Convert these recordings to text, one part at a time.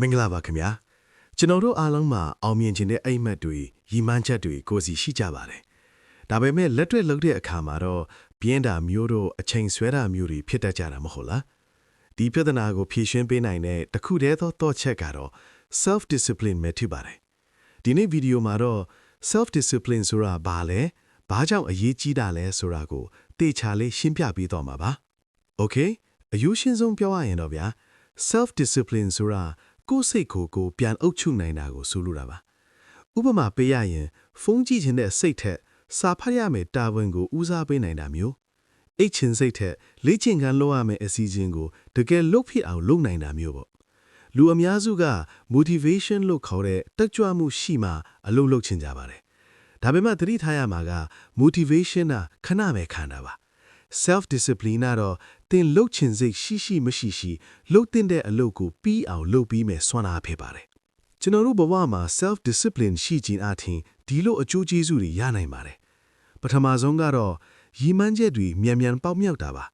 မင်္ဂလာပါခင်ဗျာကျွန်တော်တို့အားလုံးမှာအောင်မြင်ခြင်းတဲ့အိမ်မက်တွေရည်မှန်းချက်တွေကိုယ်စီရှိကြပါတယ်ဒါပေမဲ့လက်တွေ့လုပ်တဲ့အခါမှာတော့ပြင်းတာမျိုးတို့အချိန်ဆွဲတာမျိုးတွေဖြစ်တတ်ကြတာမဟုတ်လားဒီပြဿနာကိုဖြေရှင်းပေးနိုင်တဲ့တစ်ခုတည်းသောတော့ချက်ကတော့ self discipline ပဲဖြစ်ပါတယ်ဒီနေ့ဗီဒီယိုမှာတော့ self discipline ဆိုတာဘာလဲဘာကြောင့်အရေးကြီးတာလဲဆိုတာကိုတေချာလေးရှင်းပြပေးတော့မှာပါ Okay အယူရှင်းဆုံးပြောရရင်တော့ဗျာ self discipline ဆိုတာကိုယ်စိတ်ကိုပြန်အုပ်ချုပ်နိုင်တာကိုဆိုလိုတာပါဥပမာပေးရရင်ဖုန်းကြည့်ခြင်းတဲ့စိတ်ထက်စာဖတ်ရမယ်တာဝန်ကိုဦးစားပေးနိုင်တာမျိုးအိတ်ချင်စိတ်ထက်လေ့ကျင့်ခန်းလုပ်ရမယ်အစီအစဉ်ကိုတကယ်လုပ်ဖြစ်အောင်လုပ်နိုင်တာမျိုးပေါ့လူအများစုက motivation လို့ခေါ်တဲ့တက်ကြွမှုရှိမှအလုပ်လုပ်ချင်ကြပါတယ်ဒါပေမဲ့သတိထားရမှာက motivation ကခဏပဲခံတာပါ self discipline ကတော့သင်လှုပ်ချင်စိတ်ရှိမရှိလှုပ်တဲ့အလုပ်ကိုပြီးအောင်လုပ်ပြီးမယ်စွမ်းအားဖြစ်ပါတယ်ကျွန်တော်တို့ဘဝမှာ self discipline ရှိခြင်းအပြင်ဒီလိုအကျိုးကျေးဇူးတွေရနိုင်ပါတယ်ပထမဆုံးကတော့ရည်မှန်းချက်တွေမြန်ပေါက်မြောက်တာပါ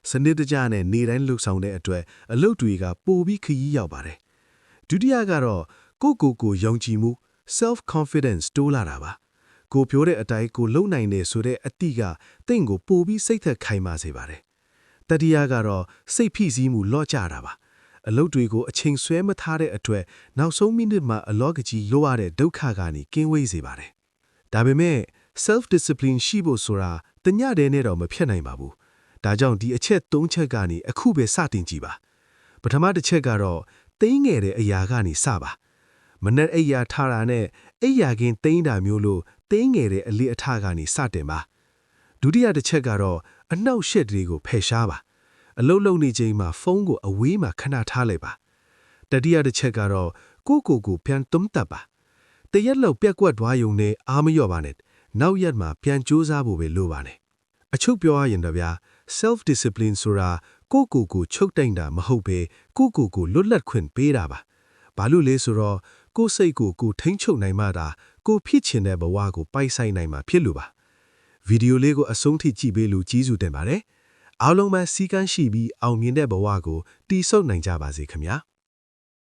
စနစ်တကျနဲ့နေတိုင်းလှုပ်ဆောင်တဲ့အတွက်အလုပ်တွေကပိုပြီးခရီးရောက်ပါတယ်ဒုတိယကတော့ကိုယုံကြည်မှု self confidence တိုးလာတာပါကိုပြောတဲ့အတိုင်းကိုလုံနိုင်တယ်ဆိုတဲ့အတိကတင့်ကိုပိုပြီးစိတ်သက်ခိုင်မာစေပါတယ်တတိယကတော့စိတ်ဖိစီးမှုလော့ကျတာပါအလုပ်တွေကိုအချိန်ဆွဲမထားတဲ့အတွက်နောက်ဆုံးမိနစ်မှာအလောကကြီးလိုရတဲ့ဒုက္ခကနေကင်းဝေးစေပါတယ်ဒါပေမဲ့ self discipline ရှိဖို့ဆိုတာတညတည်းနဲ့တော့မဖြစ်နိုင်ပါဘူးဒါကြောင့်ဒီအချက်၃ချက်ကနေအခုပဲစတင်ကြည့်ပါပထမတစ်ချက်ကတော့သိငယ်တဲ့အရာကနေစပါမနဲ့အိယာထားတာနဲ့အိယာကင်းသိတာမျိုးလို့သိငယ်တဲ့အလေးအထားကနေစတင်ပါဒုတိယတစ်ချက်ကတော့အနှောက်အယှက်တွေကိုဖယ်ရှားပါအလုံးလုံးနေချိန်မှာဖုန်းကိုအဝေးမှာခဏထားလိုက်ပါတတိယတစ်ချက်ကတော့ကိုပြန်သုံးသပ်ပါတရက်လောက်ပြက်ကွက်သွားယုံနဲ့အားမလျော့ပါနဲ့နောက်ရက်မှာပြန်ကြိုးစားဖို့ပဲလိုပါနဲ့အချုပ်ပြောရရင်တော့ဗျာ self discipline ဆိုတာကိုချုပ်တိုင်တာမဟုတ်ပဲကိုလွတ်လပ်ခွင့်ပေးတာပါဘာလို့လဲဆိုတော့ကိုယ်စိတ်ကိုထိန်းချုပ်နိုင်မှသာကိုဖြစ်ချင်တဲ့ဘဝကိုပိုင်ဆိုင်နိုင်မှာဖြစ်လို့ပါဗီဒီယိုလေးကိုအဆုံးထိကြည့်ပေးလို့ကျေးဇူးတင်ပါတယ်အားလုံးပဲစီကန်းရှိပြီးအောင်မြင်တဲ့ဘဝကိုတည်ဆောက်နိုင်ကြပါစေခင်ဗျာ